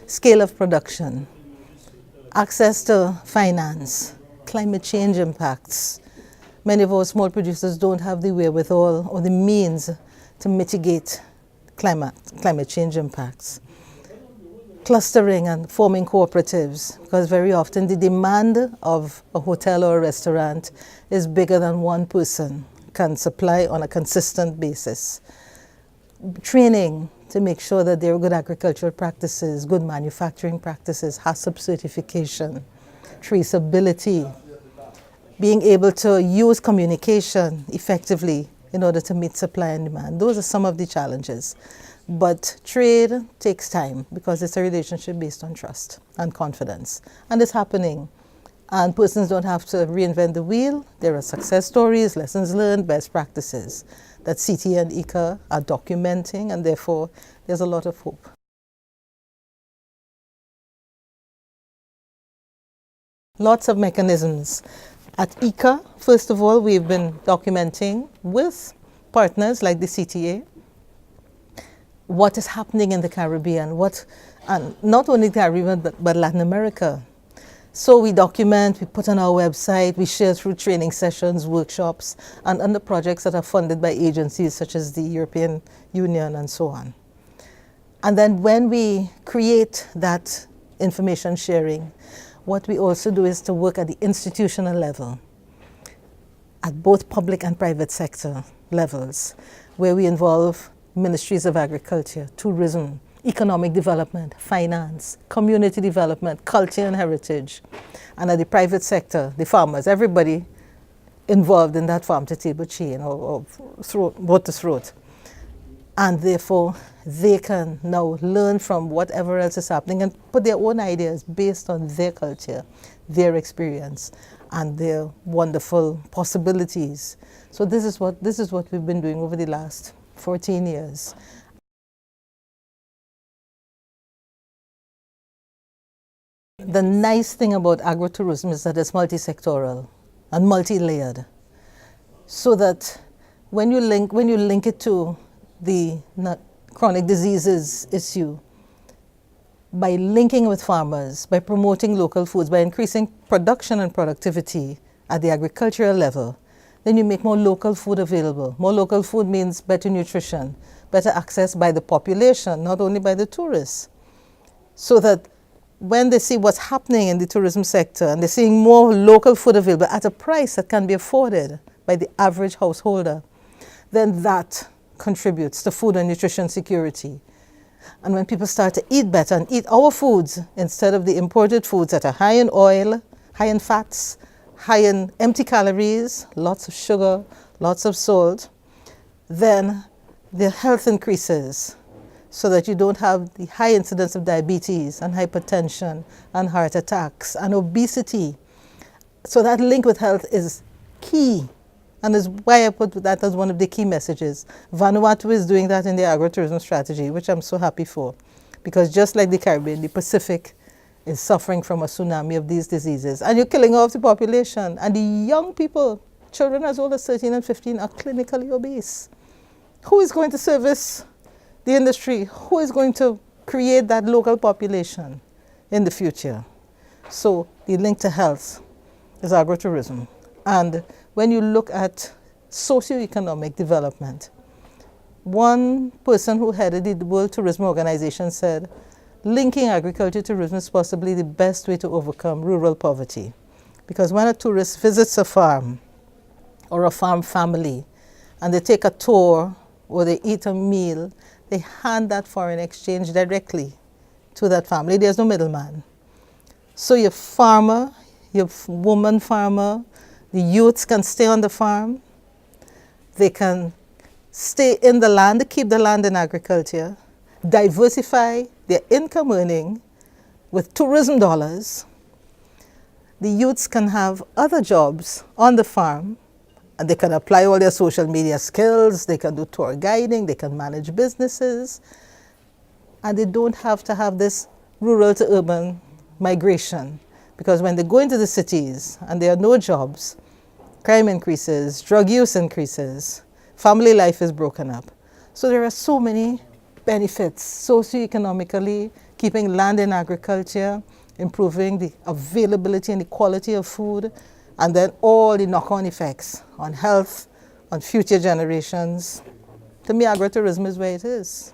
scale of production, access to finance, climate change impacts. Many of our small producers don't have the wherewithal or the means to mitigate climate change impacts. Clustering and forming cooperatives, because very often the demand of a hotel or a restaurant is bigger than one person can supply on a consistent basis. Training to make sure that there are good agricultural practices, good manufacturing practices, HACCP certification, traceability, being able to use communication effectively in order to meet supply and demand. Those are some of the challenges. But trade takes time because it's a relationship based on trust and confidence. And it's happening. And persons don't have to reinvent the wheel. There are success stories, lessons learned, best practices that CT and ICA are documenting, and therefore there's a lot of hope. Lots of mechanisms. At ICA, first of all, we've been documenting with partners like the CTA what is happening in the Caribbean, and not only the Caribbean, but Latin America. So we document, we put on our website, we share through training sessions, workshops, and under projects that are funded by agencies such as the European Union and so on. And then when we create that information sharing, what we also do is to work at the institutional level, at both public and private sector levels, where we involve ministries of agriculture, tourism, economic development, finance, community development, culture and heritage, and at the private sector, the farmers, everybody involved in that farm-to-table chain or boat-to-throat. And therefore, they can now learn from whatever else is happening and put their own ideas based on their culture, their experience, and their wonderful possibilities. So this is what we've been doing over the last 14 years. The nice thing about agrotourism is that it's multi-sectoral and multi-layered, so that when you link it to the chronic diseases issue, by linking with farmers, by promoting local foods, by increasing production and productivity at the agricultural level, then you make more local food available. More local food means better nutrition, better access by the population, not only by the tourists. So that when they see what's happening in the tourism sector and they're seeing more local food available at a price that can be afforded by the average householder, then that contributes to food and nutrition security. And when people start to eat better and eat our foods instead of the imported foods that are high in oil, high in fats, high in empty calories, lots of sugar, lots of salt, then their health increases so that you don't have the high incidence of diabetes and hypertension and heart attacks and obesity. So that link with health is key. And is why I put that as one of the key messages. Vanuatu is doing that in their agrotourism strategy, which I'm so happy for. Because just like the Caribbean, the Pacific is suffering from a tsunami of these diseases. And you're killing off the population. And the young people, children as old as 13 and 15, are clinically obese. Who is going to service the industry? Who is going to create that local population in the future? So the link to health is agrotourism. And when you look at socioeconomic development, one person who headed the World Tourism Organization said, linking agriculture to tourism is possibly the best way to overcome rural poverty. Because when a tourist visits a farm or a farm family and they take a tour or they eat a meal, they hand that foreign exchange directly to that family. There's no middleman. So your farmer, your woman farmer, the youths can stay on the farm. They can stay in the land, keep the land in agriculture, diversify their income earning with tourism dollars. The youths can have other jobs on the farm, and they can apply all their social media skills, they can do tour guiding, they can manage businesses, and they don't have to have this rural to urban migration. Because when they go into the cities and there are no jobs, crime increases, drug use increases, family life is broken up. So there are so many benefits socioeconomically, keeping land in agriculture, improving the availability and the quality of food, and then all the knock-on effects on health, on future generations. To me, agrotourism is where it is.